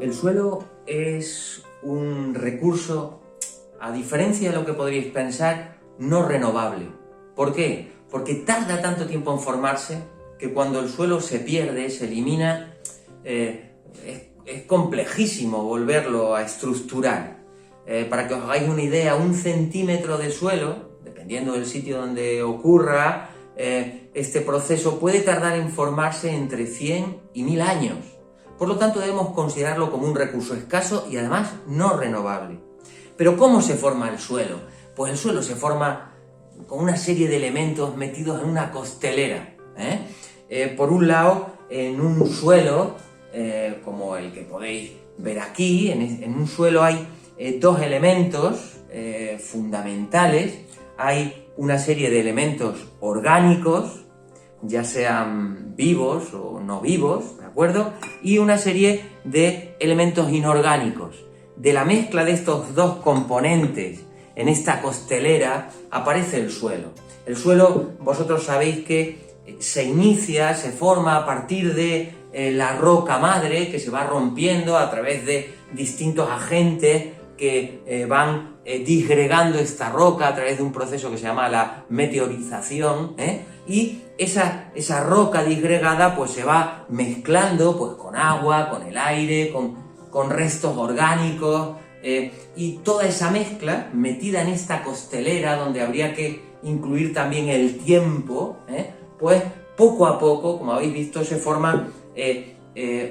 El suelo es un recurso, a diferencia de lo que podríais pensar, no renovable. ¿Por qué? Porque tarda tanto tiempo en formarse que cuando el suelo se pierde, se elimina, es complejísimo volverlo a estructurar. Para que os hagáis una idea, 1 centímetro de suelo, dependiendo del sitio donde ocurra, este proceso puede tardar en formarse entre 100 y 1000 años. Por lo tanto, debemos considerarlo como un recurso escaso y además no renovable. Pero ¿cómo se forma el suelo? Pues el suelo se forma con una serie de elementos metidos en una costelera. Por un lado, en un suelo, como el que podéis ver aquí, en un suelo hay 2 elementos fundamentales. Hay una serie de elementos orgánicos, ya sean vivos o no vivos, ¿de acuerdo? Y una serie de elementos inorgánicos. De la mezcla de estos 2 componentes en esta costelera aparece el suelo. El suelo, vosotros sabéis que se forma a partir de la roca madre, que se va rompiendo a través de distintos agentes que van disgregando esta roca a través de un proceso que se llama la meteorización, y esa roca disgregada pues se va mezclando pues con agua, con el aire, con restos orgánicos, y toda esa mezcla metida en esta costelera donde habría que incluir también el tiempo, pues poco a poco, como habéis visto, se forma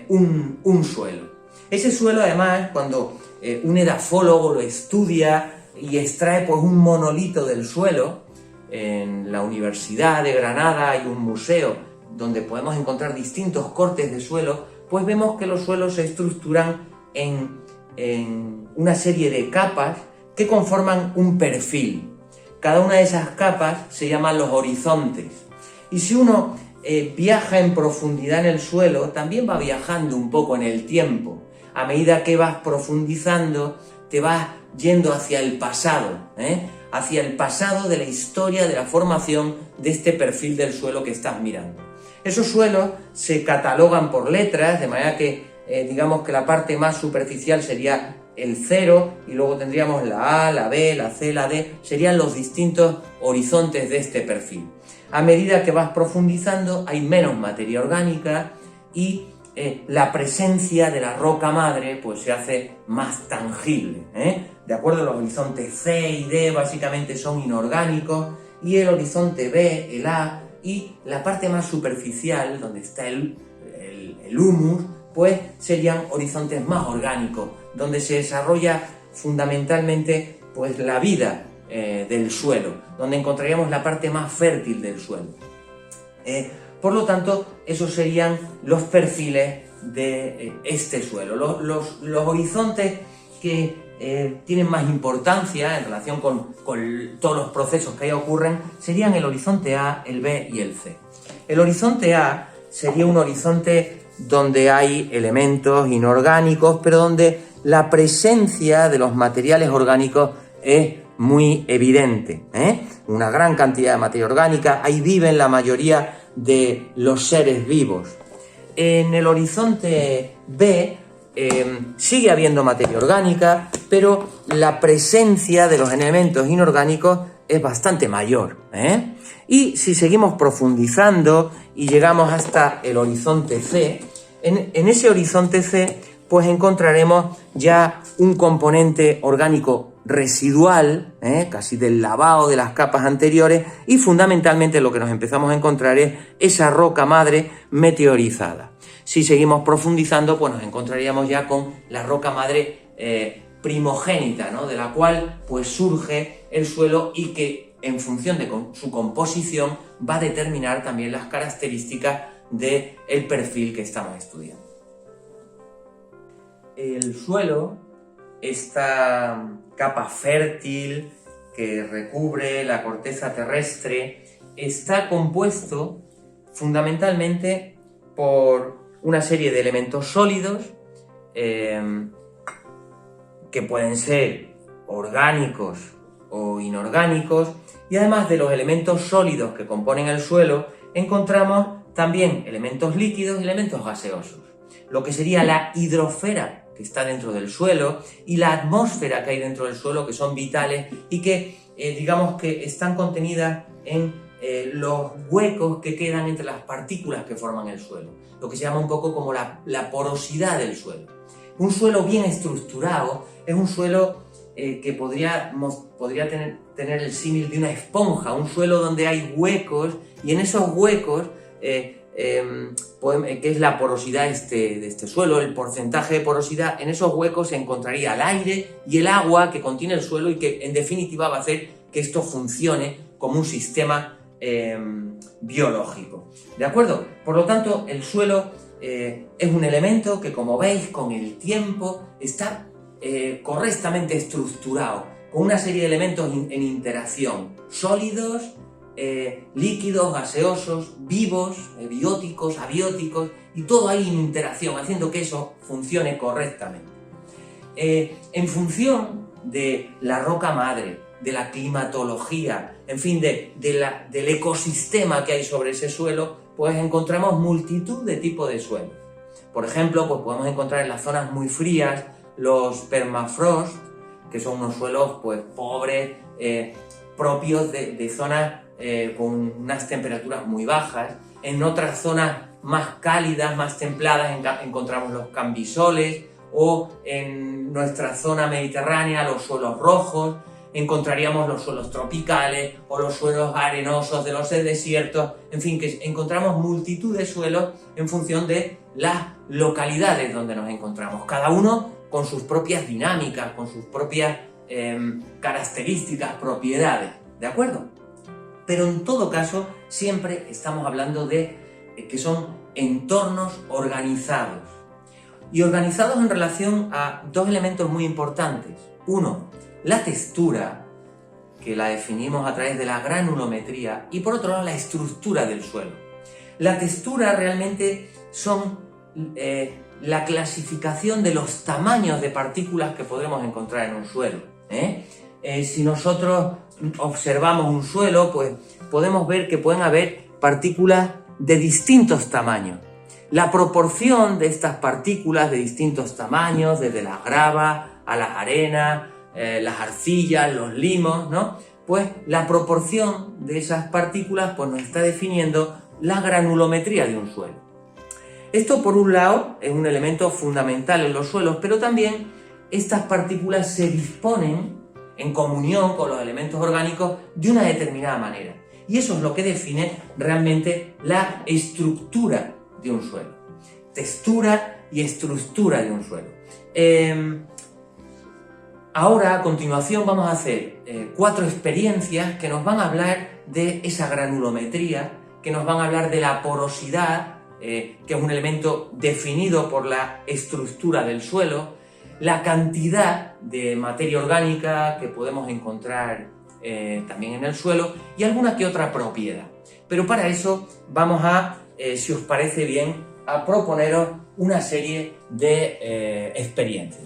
un suelo. Ese suelo, además, cuando un edafólogo lo estudia y extrae pues un monolito del suelo, en la Universidad de Granada hay un museo donde podemos encontrar distintos cortes de suelo, pues vemos que los suelos se estructuran en una serie de capas que conforman un perfil. Cada una de esas capas se llaman los horizontes. Y si uno viaja en profundidad en el suelo, también va viajando un poco en el tiempo. A medida que vas profundizando, te vas yendo hacia el pasado, hacia el pasado de la historia de la formación de este perfil del suelo que estás mirando. Esos suelos se catalogan por letras, de manera que digamos que la parte más superficial sería el 0, y luego tendríamos la A, la B, la C, la D, serían los distintos horizontes de este perfil. A medida que vas profundizando hay menos materia orgánica y la presencia de la roca madre pues se hace más tangible. De acuerdo, los horizontes C y D básicamente son inorgánicos, y el horizonte B, el A y la parte más superficial, donde está el humus, pues serían horizontes más orgánicos, donde se desarrolla fundamentalmente pues la vida del suelo, donde encontraríamos la parte más fértil del suelo. Por lo tanto, esos serían los perfiles de este suelo. Los horizontes que tienen más importancia en relación con todos los procesos que ahí ocurren serían el horizonte A, el B y el C. El horizonte A sería un horizonte donde hay elementos inorgánicos, pero donde la presencia de los materiales orgánicos es muy evidente. Una gran cantidad de materia orgánica, ahí viven la mayoría de los seres vivos. En el horizonte B sigue habiendo materia orgánica, pero la presencia de los elementos inorgánicos es bastante mayor. Y si seguimos profundizando y llegamos hasta el horizonte C, en ese horizonte C pues encontraremos ya un componente orgánico residual, casi del lavado de las capas anteriores, y fundamentalmente lo que nos empezamos a encontrar es esa roca madre meteorizada. Si seguimos profundizando, pues nos encontraríamos ya con la roca madre primogénita, de la cual pues surge el suelo, y que en función de su composición va a determinar también las características del perfil que estamos estudiando. El suelo, esta capa fértil que recubre la corteza terrestre, está compuesto fundamentalmente por una serie de elementos sólidos que pueden ser orgánicos o inorgánicos, y además de los elementos sólidos que componen el suelo, encontramos también elementos líquidos y elementos gaseosos. Lo que sería la hidrosfera que está dentro del suelo y la atmósfera que hay dentro del suelo, que son vitales y que digamos que están contenidas en los huecos que quedan entre las partículas que forman el suelo, lo que se llama un poco como la porosidad del suelo. Un suelo bien estructurado es un suelo que podría tener el símil de una esponja, un suelo donde hay huecos y en esos huecos, que es la porosidad de este suelo, el porcentaje de porosidad, en esos huecos se encontraría el aire y el agua que contiene el suelo y que en definitiva va a hacer que esto funcione como un sistema biológico. ¿De acuerdo? Por lo tanto, el suelo es un elemento que, como veis, con el tiempo está correctamente estructurado, con una serie de elementos en interacción, sólidos, líquidos, gaseosos, vivos, bióticos, abióticos, y todo ahí en interacción, haciendo que eso funcione correctamente. En función de la roca madre, de la climatología, en fin, del ecosistema que hay sobre ese suelo, pues encontramos multitud de tipos de suelos. Por ejemplo, pues podemos encontrar en las zonas muy frías los permafrost, que son unos suelos pues pobres, propios de zonas con unas temperaturas muy bajas. En otras zonas más cálidas, más templadas, encontramos los cambisoles, o en nuestra zona mediterránea los suelos rojos. Encontraríamos los suelos tropicales o los suelos arenosos de los desiertos, en fin, que encontramos multitud de suelos en función de las localidades donde nos encontramos, cada uno con sus propias dinámicas, con sus propias características, propiedades, ¿de acuerdo? Pero en todo caso, siempre estamos hablando de que son entornos organizados, y organizados en relación a dos elementos muy importantes. Uno, la textura, que la definimos a través de la granulometría, y por otro lado la estructura del suelo. La textura realmente son la clasificación de los tamaños de partículas que podremos encontrar en un suelo. Si nosotros observamos un suelo, pues podemos ver que pueden haber partículas de distintos tamaños. La proporción de estas partículas de distintos tamaños, desde las gravas a las arenas, las arcillas, los limos, ¿no? Pues la proporción de esas partículas pues nos está definiendo la granulometría de un suelo. Esto, por un lado, es un elemento fundamental en los suelos, pero también estas partículas se disponen en comunión con los elementos orgánicos de una determinada manera. Y eso es lo que define realmente la estructura de un suelo. Textura y estructura de un suelo. Ahora, a continuación, vamos a hacer 4 experiencias que nos van a hablar de esa granulometría, que nos van a hablar de la porosidad, que es un elemento definido por la estructura del suelo, la cantidad de materia orgánica que podemos encontrar también en el suelo y alguna que otra propiedad. Pero para eso vamos a, si os parece bien, a proponeros una serie de experiencias.